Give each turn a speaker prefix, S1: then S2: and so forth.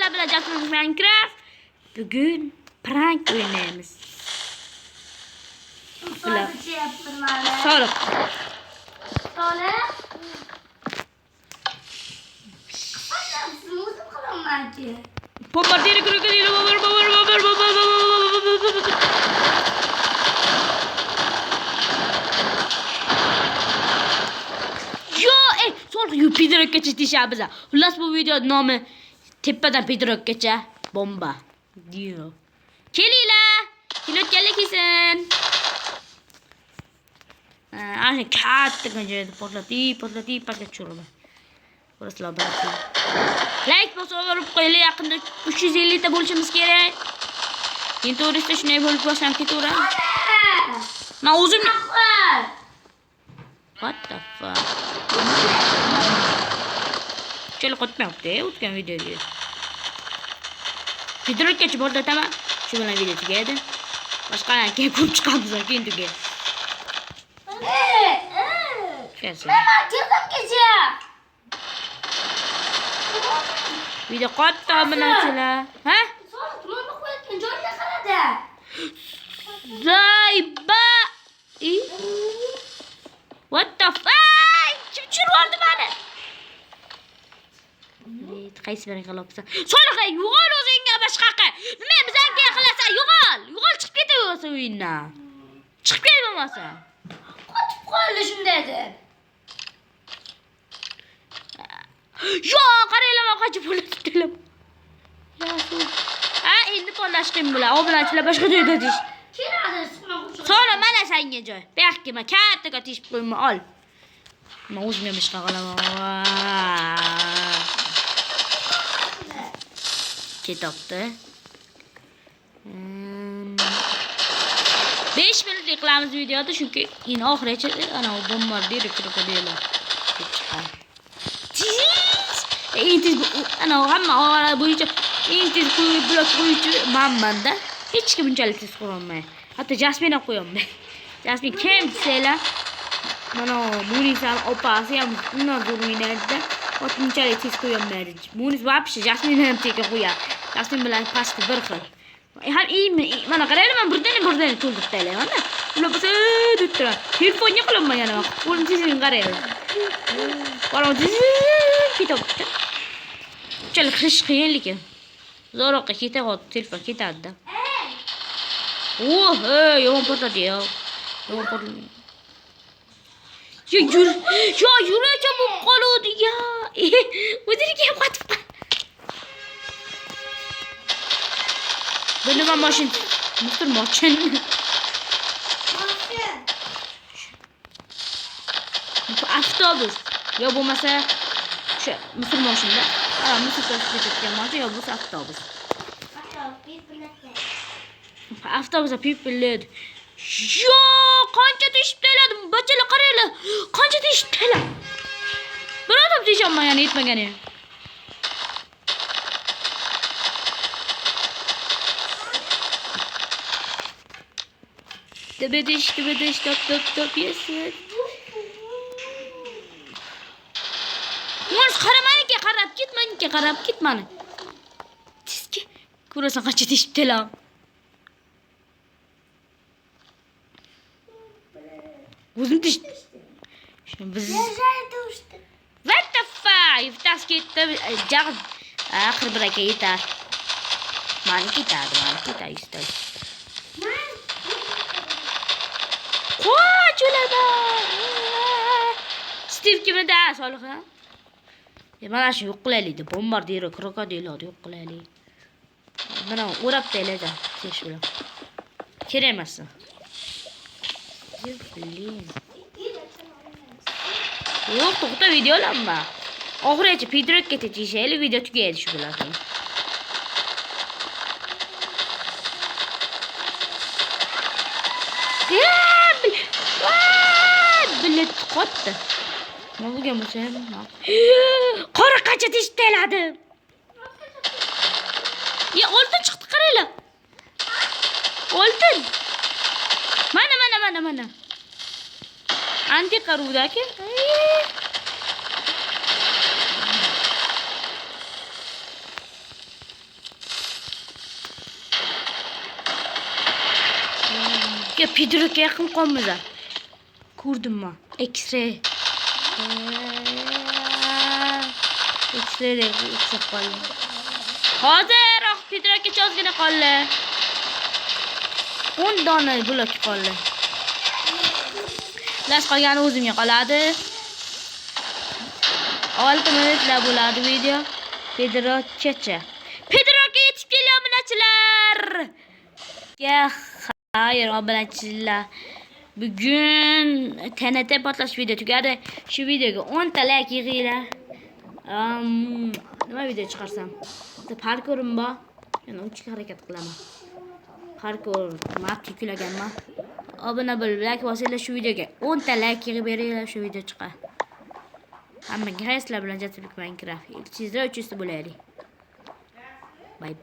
S1: sizlar bilan Jasmine Minecraft. Bugun prank o'ynaymiz. Bular soliq.
S2: Soliq? O'zim qilaman-chi.
S1: Bombardiro krokodil, Soliq Pedrogacha deyishamiz. Xullas bu video nomi tepadan Pedrogacha bomba. Diyor. Kelinglar. Kelayotganlar kelsin. Ana katta joyda portlatib tushaman. Buraslar bilan. Like bosib urib qo'yinglar, yaqinda 350 ta bo'lishimiz kerak. Endi to'g'risi shunday bo'lib boshlanib ketaveradi. Men o'zim What the fuck? Chelo qotmayapti, o'tgan videoda. Pedrogacha portlataman. Shu bilan video tugaydi. Boshqalarga ko'p chiqamiz keyin tugaydi. Kelsin. Video qotdi bilasizlar. Ha?
S2: Soliq qo'yayotgan joyga qarada.
S1: Zayba. What the fuck? Kim tushirdi meni? Qaysi birini qilibsan? Soliq, yo'g'ol o'zingga boshqaqa. Nima bizga qilasan? Yo'g'ol chiqib ketaversan o'yindan. Chiqib ket bo'lmasa.
S2: Qotib qoldi shunday deb.
S1: Yo, qaranglar, men qochib bo'ldim. Endi qo'llashdim bular. Obunachilar boshqa joyda tish.
S2: Keladi,
S1: Sonra mana senga joy. Bu yoqqa men kattaga tishib qo'yma, ol. Men o'zim ham ish qilaman. Ketibdi. 5 minutlik qilamiz videoda, chunki endi oxirigacha ana bombardiro krokodillar chiqadi. Ana hamma ora bo'yicha eng tez blok bo'yicha menman-da. Hech kim bunchalik tez qurolmaydi. Hatto Jasmine ham qo'yolmaydi. Jasmine kim desanglar, mana Munisani opasi ham undan zo'r o'ynaydi-da. Bunchalik tez qo'yolmaydi. Munis вообще Jasmine ham tekin qo'yadi. Jasmine bilan pasti bir xil. Ham mana qaranglar, men birdan to'ldirib taylayman-da. Ular bo'lsa deb turadi. Telefonga qilaman yana. Qo'lim tezligini qaranglar. Qarang, ketibdi. Chal qish qiyin lekin. Zo'roqqa ketadi, telefon ketadi-da. Yomon portladi yo. Yomon portladi. Yuracha bo'lib qoladi ya. O'zingga ham qotib qol. Bu nima mashin? Misr mashin. Avtobus. Yo bo'lmasa o'sha Misr mashinda. Misr ketayotgan mashin yo bo'lsa avtobus. Avtobus people. Yo, qancha teshib keladi. Bachalar qaranglar. Qancha teshib keladi. Bir odam teshaman yana yetmagani. Tebedish, top, yes. Yalnız qarab ketmani. Tizki. Ko'rasan qancha teshib keladi. O'zim teshdim. Biz What the fuck? Iftas ketdi. Axir bir aka yetar. Mani ketadi. Isтай. Qoch o'ladi. Steve kimda? Soliq. Mana shu yo'q qilaylik deb bombardiro krokodillarni yo'q qilaylik. Mana o'rab taylaydi. Sesh bilan. Kerak emas. Yo'q, to'xta videolanma. Oxirigacha Pedrogacha teshaylik, video tugaydi shu bilan. Bilet qotdi. Nima bo'lgan bo'lsa ham. Qora qancha teshib keladi. Oltin chiqdi, qaranglar. Oltin. Mana. Antika rudaki. Pedroga yaqin qolmaza. Ko'rdimmi? X-ray. X-ray o'xshab qoldi. Hozir Pedroga ozgina qoldi. 10 dona blok qoldi. Las qolgani o'zimga qoladi. 6 minutlar bo'ladi video. Pedrogacha. Pedroga yetib kelyapti obunachilar. Hayır obunachilar. Bugun TNT portlash video tugadi. Shu videoga 10 ta like yig'inglar. Nima video chiqarsam? Parkurim bor. Yana uchiga harakat qilaman. Parkur map yuklaganman. Obuna bo'lib, like bosinglar shu videoga 10 ta like yig'ib beringlar, shu video chiqar. Hammaga sizlar bilan Jasbek Minecraft. Sizlar uchun bo'laylik. Bye.